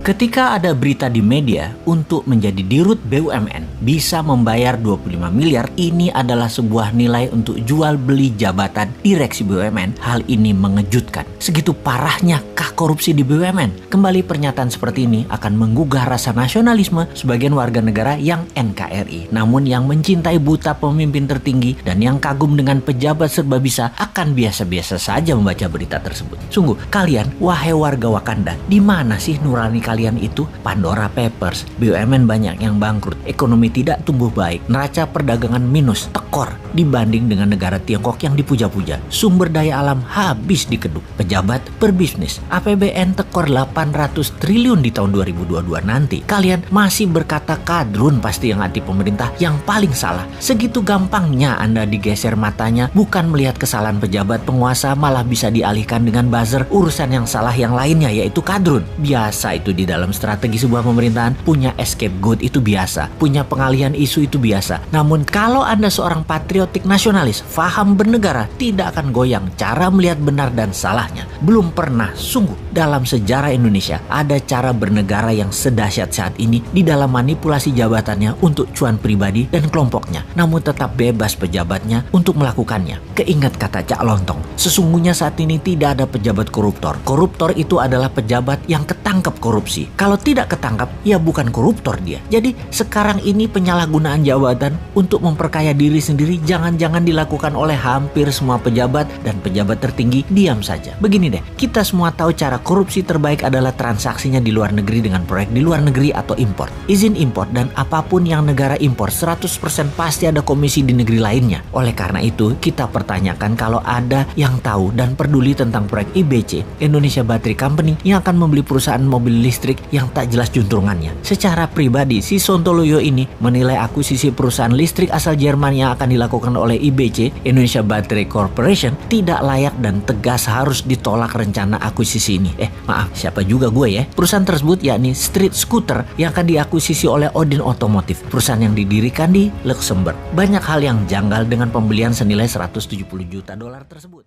Ketika ada berita di media untuk menjadi dirut BUMN bisa membayar 25 miliar, ini adalah sebuah nilai untuk jual beli jabatan direksi BUMN. Hal ini mengejutkan. Segitu parahnya kah korupsi di BUMN? Kembali pernyataan seperti ini akan menggugah rasa nasionalisme sebagian warga negara yang NKRI. Namun yang mencintai buta pemimpin tertinggi dan yang kagum dengan pejabat serba bisa akan biasa-biasa saja membaca berita tersebut. Sungguh, kalian, wahai warga Wakanda, di mana sih nurani kalian itu? Pandora Papers, BUMN banyak yang bangkrut, ekonomi tidak tumbuh baik, neraca perdagangan minus, tekor dibanding dengan negara Tiongkok yang dipuja-puja. Sumber daya alam habis dikeduk, pejabat berbisnis, APBN tekor 800 triliun di tahun 2022 nanti. Kalian masih berkata kadrun pasti yang anti pemerintah yang paling salah. Segitu gampangnya Anda digeser matanya, bukan melihat kesalahan pejabat penguasa, malah bisa dialihkan dengan buzzer urusan yang salah yang lainnya, yaitu kadrun. Biasa itu di dalam strategi sebuah pemerintahan, punya scapegoat itu biasa, punya pengalihan isu itu biasa. Namun kalau Anda seorang patriotik nasionalis, faham bernegara, tidak akan goyang cara melihat benar dan salahnya. Belum pernah sungguh dalam sejarah Indonesia ada cara bernegara yang sedahsyat saat ini di dalam manipulasi jabatannya untuk cuan pribadi dan kelompoknya, namun tetap bebas pejabatnya untuk melakukannya. Keingat kata Cak Lontong, sesungguhnya saat ini tidak ada pejabat koruptor. Koruptor itu adalah pejabat yang ketangkep korupsi. Kalau tidak ketangkap, ya bukan koruptor dia. Jadi sekarang ini penyalahgunaan jabatan untuk memperkaya diri sendiri jangan-jangan dilakukan oleh hampir semua pejabat, dan pejabat tertinggi diam saja. Begini deh, kita semua tahu cara korupsi terbaik adalah transaksinya di luar negeri dengan proyek di luar negeri atau impor. Izin impor dan apapun yang negara impor 100% pasti ada komisi di negeri lainnya. Oleh karena itu, kita pertanyakan kalau ada yang tahu dan peduli tentang proyek IBC, Indonesia Battery Company, yang akan membeli perusahaan mobil listrik yang tak jelas juntrungannya. Secara pribadi, si Sontoloyo ini menilai akuisisi perusahaan listrik asal Jerman yang akan dilakukan oleh IBC, Indonesia Battery Corporation, tidak layak dan tegas harus ditolak rencana akuisisi ini. Maaf, siapa juga gue ya? Perusahaan tersebut yakni Street Scooter yang akan diakuisisi oleh Odin Automotive, perusahaan yang didirikan di Luxembourg. Banyak hal yang janggal dengan pembelian senilai 170 juta dolar tersebut.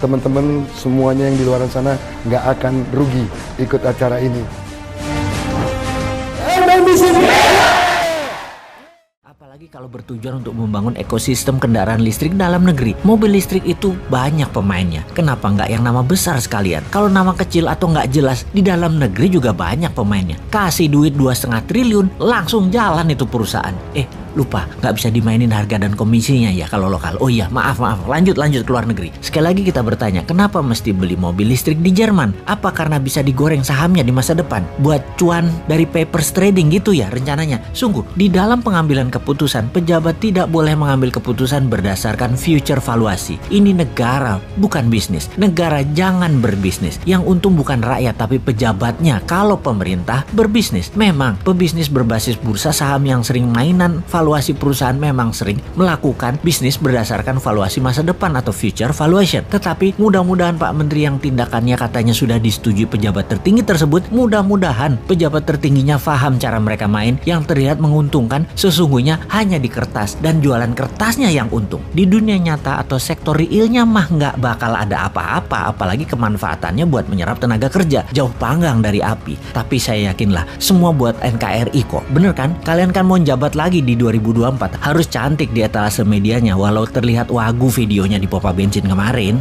Teman-teman semuanya yang di luar sana nggak akan rugi ikut acara ini. Apalagi kalau bertujuan untuk membangun ekosistem kendaraan listrik dalam negeri. Mobil listrik itu banyak pemainnya. Kenapa nggak yang nama besar sekalian? Kalau nama kecil atau nggak jelas, di dalam negeri juga banyak pemainnya. Kasih duit 2,5 triliun, langsung jalan itu perusahaan. Lupa, nggak bisa dimainin harga dan komisinya ya kalau lokal. Oh iya, maaf, lanjut ke luar negeri. Sekali lagi kita bertanya, kenapa mesti beli mobil listrik di Jerman? Apa karena bisa digoreng sahamnya di masa depan? Buat cuan dari papers trading gitu ya rencananya? Sungguh, di dalam pengambilan keputusan, pejabat tidak boleh mengambil keputusan berdasarkan future valuasi. Ini negara, bukan bisnis. Negara jangan berbisnis. Yang untung bukan rakyat, tapi pejabatnya. Kalau pemerintah berbisnis, memang pebisnis berbasis bursa saham yang sering mainan valuasi perusahaan memang sering melakukan bisnis berdasarkan valuasi masa depan atau future valuation. Tetapi mudah-mudahan Pak Menteri yang tindakannya katanya sudah disetujui pejabat tertinggi tersebut, mudah-mudahan pejabat tertingginya paham cara mereka main yang terlihat menguntungkan sesungguhnya hanya di kertas dan jualan kertasnya yang untung. Di dunia nyata atau sektor realnya mah nggak bakal ada apa-apa, apalagi kemanfaatannya buat menyerap tenaga kerja. Jauh panggang dari api. Tapi saya yakinlah semua buat NKRI kok. Bener kan? Kalian kan mau jabat lagi di 2024, harus cantik di etalase medianya walau terlihat wagu videonya di pompa bensin kemarin.